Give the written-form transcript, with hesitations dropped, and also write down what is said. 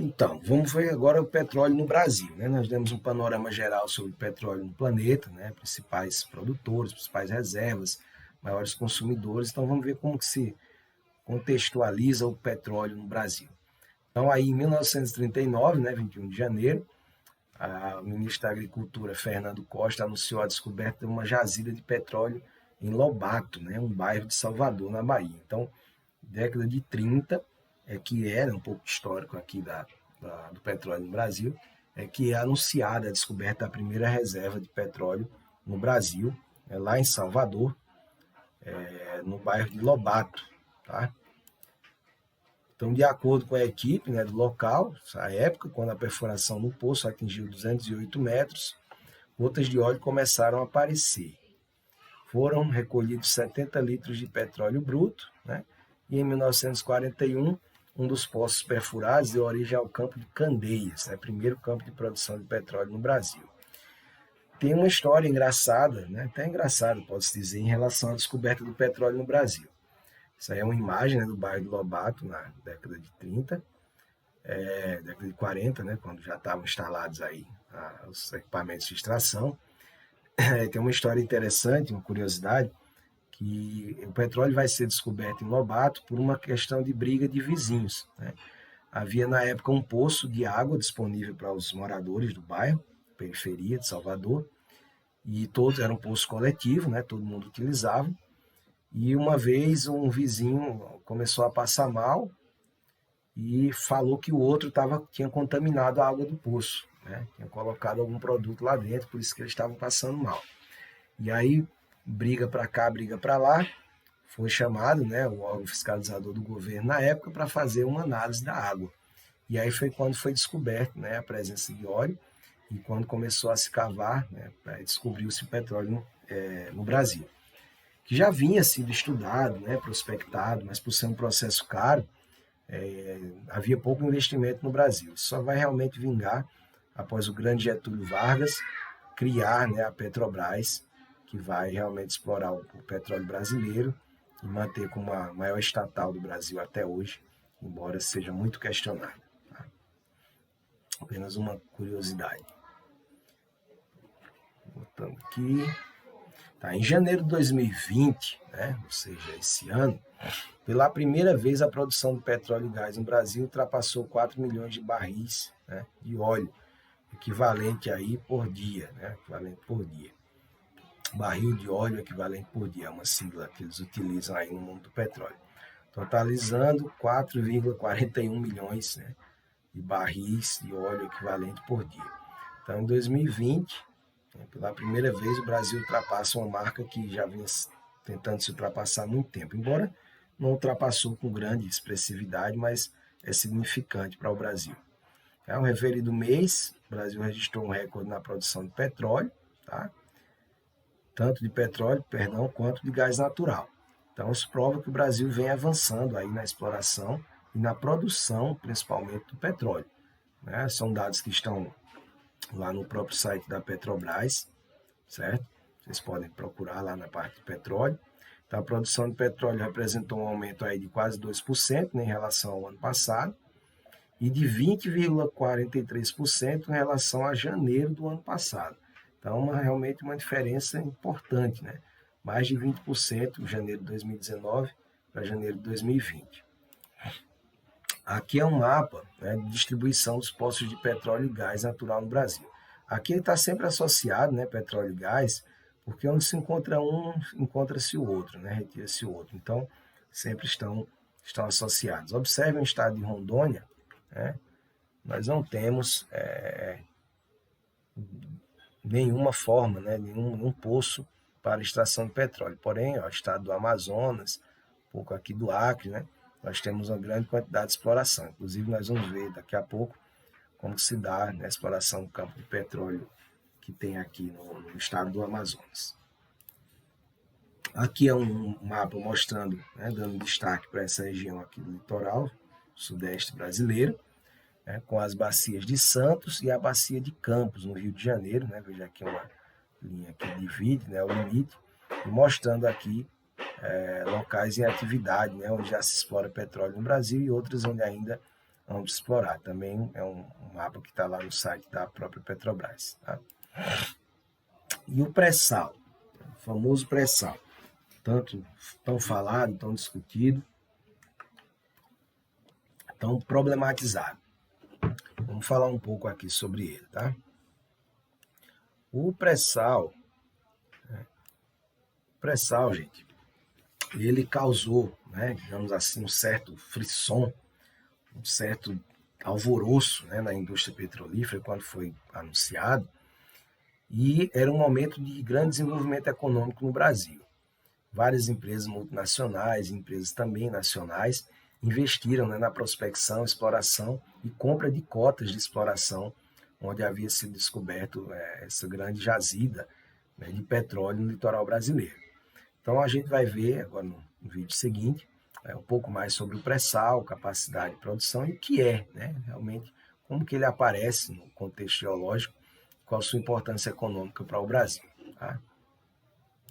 Então, vamos ver agora o petróleo no Brasil, né? Nós demos um panorama geral sobre o petróleo no planeta, né? Principais produtores, principais reservas, maiores consumidores. Então, vamos ver como que se contextualiza o petróleo no Brasil. Então, aí em 1939, né, 21 de janeiro, o ministro da Agricultura, Fernando Costa, anunciou a descoberta de uma jazida de petróleo em Lobato, né, um bairro de Salvador, na Bahia. Então, década de 30, que era um pouco histórico aqui do petróleo no Brasil, que é anunciada a descoberta da primeira reserva de petróleo no Brasil, lá em Salvador, no bairro de Lobato. Tá? Então, de acordo com a equipe, né, do local, à época, quando a perfuração no poço atingiu 208 metros, gotas de óleo começaram a aparecer. Foram recolhidos 70 litros de petróleo bruto, né? E em 1941, um dos poços perfurados deu origem ao campo de Candeias, né? Primeiro campo de produção de petróleo no Brasil. Tem uma história engraçada, né? Até engraçada, pode-se dizer, em relação à descoberta do petróleo no Brasil. Isso aí é uma imagem, né, do bairro de Lobato, na década de 30, década de 40, né, quando já estavam instalados aí os equipamentos de extração. Tem uma história interessante, uma curiosidade, que o petróleo vai ser descoberto em Lobato por uma questão de briga de vizinhos, né? Havia na época um poço de água disponível para os moradores do bairro, periferia de Salvador, e todos era um poço coletivo, né? Todo mundo utilizava. E uma vez um vizinho começou a passar mal e falou que o outro tinha contaminado a água do poço, né? Tinha colocado algum produto lá dentro, por isso que eles estavam passando mal. E aí, briga para cá, briga para lá, foi chamado, né, o órgão fiscalizador do governo na época para fazer uma análise da água. E aí foi quando foi descoberto, né, a presença de óleo e quando começou a se cavar, né, descobriu-se o petróleo no Brasil, que já vinha sido estudado, né, prospectado, mas por ser um processo caro, havia pouco investimento no Brasil. Isso só vai realmente vingar após o grande Getúlio Vargas criar, né, a Petrobras, que vai realmente explorar o petróleo brasileiro e manter como a maior estatal do Brasil até hoje, embora seja muito questionado. Tá? Apenas uma curiosidade. Voltando aqui. Tá, em janeiro de 2020, né, ou seja, esse ano, pela primeira vez a produção de petróleo e gás no Brasil ultrapassou 4 milhões de barris, né, de óleo, equivalente aí por dia, né, equivalente por dia. Barril de óleo equivalente por dia, é uma sigla que eles utilizam aí no mundo do petróleo, totalizando 4,41 milhões, né, de barris de óleo equivalente por dia. Então, em 2020, pela primeira vez, o Brasil ultrapassa uma marca que já vinha tentando se ultrapassar há muito tempo, embora não ultrapassou com grande expressividade, mas é significante para o Brasil. No referido mês, o Brasil registrou um recorde na produção de petróleo, tá? Tanto de petróleo, quanto de gás natural. Então, isso prova que o Brasil vem avançando aí na exploração e na produção, principalmente do petróleo, né? São dados que estão lá no próprio site da Petrobras, certo? Vocês podem procurar lá na parte do petróleo. Então, a produção de petróleo representou um aumento aí de quase 2%, né, em relação ao ano passado, e de 20,43% em relação a janeiro do ano passado. Então, realmente uma diferença importante, né? Mais de 20% em janeiro de 2019 para janeiro de 2020. Aqui é um mapa, né, de distribuição dos poços de petróleo e gás natural no Brasil. Aqui ele está sempre associado, né, petróleo e gás, porque onde se encontra um, encontra-se o outro, né, retira-se o outro. Então, sempre estão associados. Observe o estado de Rondônia, né, nós não temos nenhuma forma, né, nenhum poço para extração de petróleo. Porém, o estado do Amazonas, um pouco aqui do Acre, né, nós temos uma grande quantidade de exploração. Inclusive, nós vamos ver daqui a pouco como se dá, né, a exploração do campo de petróleo que tem aqui no estado do Amazonas. Aqui é um mapa mostrando, né, dando destaque para essa região aqui do litoral, sudeste brasileiro, né, com as bacias de Santos e a bacia de Campos, no Rio de Janeiro. Né, veja aqui uma linha que divide, né, o limite, e mostrando aqui locais em atividade, né, onde já se explora petróleo no Brasil e outros onde ainda vamos explorar. Também é um mapa que está lá no site da própria Petrobras. Tá? E o pré-sal, o famoso pré-sal, tanto tão falado, tão discutido, tão problematizado. Vamos falar um pouco aqui sobre ele, tá? O pré-sal, gente, ele causou, né, digamos assim, um certo frisson, um certo alvoroço, né, na indústria petrolífera quando foi anunciado, e era um momento de grande desenvolvimento econômico no Brasil. Várias empresas multinacionais, empresas também nacionais, investiram, né, na prospecção, exploração e compra de cotas de exploração, onde havia sido descoberto essa grande jazida, né, de petróleo no litoral brasileiro. Então a gente vai ver agora no vídeo seguinte um pouco mais sobre o pré-sal, capacidade de produção e o que é, né, realmente, como que ele aparece no contexto geológico, qual a sua importância econômica para o Brasil. Tá?